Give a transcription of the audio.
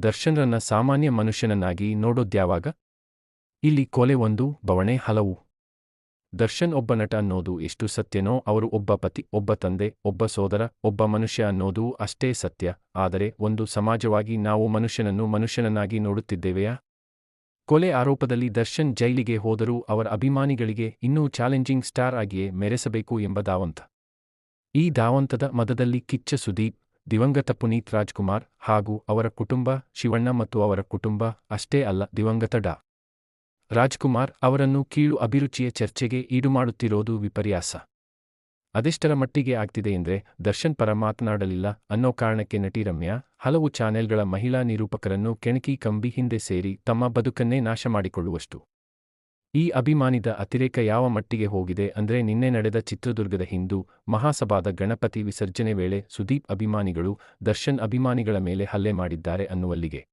ದರ್ಶನ್ರನ್ನ ಸಾಮಾನ್ಯ ಮನುಷ್ಯನನ್ನಾಗಿ ನೋಡೋದ್ಯಾವಾಗ? ಇಲ್ಲಿ ಕೊಲೆ ಒಂದು, ಬವಣೆ ಹಲವು. ದರ್ಶನ್ ಒಬ್ಬ ನಟ ಅನ್ನೋದು ಎಷ್ಟು ಸತ್ಯನೋ ಅವರು ಒಬ್ಬ ಪತಿ, ಒಬ್ಬ ತಂದೆ, ಒಬ್ಬ ಸೋದರ, ಒಬ್ಬ ಮನುಷ್ಯ ಅನ್ನೋದೂ ಅಷ್ಟೇ ಸತ್ಯ. ಆದರೆ ಒಂದು ಸಮಾಜವಾಗಿ ನಾವು ಮನುಷ್ಯನನ್ನು ಮನುಷ್ಯನನ್ನಾಗಿ ನೋಡುತ್ತಿದ್ದೇವೆಯಾ? ಕೊಲೆ ಆರೋಪದಲ್ಲಿ ದರ್ಶನ್ ಜೈಲಿಗೆ ಹೋದರೂ ಅವರ ಅಭಿಮಾನಿಗಳಿಗೆ ಇನ್ನೂ ಚಾಲೆಂಜಿಂಗ್ ಸ್ಟಾರ್ ಆಗಿಯೇ ಮೆರೆಸಬೇಕು ಎಂಬ ಧಾವಂತ. ಈ ಧಾವಂತದ ಮದದಲ್ಲಿ ಕಿಚ್ಚ ಸುದೀಪ್, ದಿವಂಗತ ಪುನೀತ್ ರಾಜ್ಕುಮಾರ್ ಹಾಗೂ ಅವರ ಕುಟುಂಬ, ಶಿವಣ್ಣ ಮತ್ತು ಅವರ ಕುಟುಂಬ, ಅಷ್ಟೇ ಅಲ್ಲ ದಿವಂಗತ ಡಾ. ರಾಜ್ಕುಮಾರ್ ಅವರನ್ನು ಕೀಳು ಅಭಿರುಚಿಯ ಚರ್ಚೆಗೆ ಈಡುಮಾಡುತ್ತಿರೋದು ವಿಪರ್ಯಾಸ. ಅದೆಷ್ಟರ ಮಟ್ಟಿಗೆ ಆಗ್ತಿದೆ ಎಂದ್ರೆ ದರ್ಶನ್ ಪರ ಮಾತನಾಡಲಿಲ್ಲ ಅನ್ನೋ ಕಾರಣಕ್ಕೆ ನಟಿ ರಮ್ಯಾ ಹಲವು ಚಾನೆಲ್ಗಳ ಮಹಿಳಾ ನಿರೂಪಕರನ್ನು ಕೆಣಕಿ ಕಂಬಿ ಹಿಂದೆ ಸೇರಿ ತಮ್ಮ ಬದುಕನ್ನೇ ನಾಶ ಮಾಡಿಕೊಳ್ಳುವಷ್ಟು. ಈ ಅಭಿಮಾನಿದ ಅತಿರೇಕ ಯಾವ ಮಟ್ಟಿಗೆ ಹೋಗಿದೆ ಅಂದ್ರೆ ನಿನ್ನೆ ನಡೆದ ಚಿತ್ರದುರ್ಗದ ಹಿಂದೂ ಮಹಾಸಭಾದ ಗಣಪತಿ ವಿಸರ್ಜನೆ ವೇಳೆ ಸುದೀಪ್ ಅಭಿಮಾನಿಗಳು ದರ್ಶನ್ ಅಭಿಮಾನಿಗಳ ಮೇಲೆ ಹಲ್ಲೆ ಮಾಡಿದ್ದಾರೆ ಅನ್ನುವಲ್ಲಿಗೆ.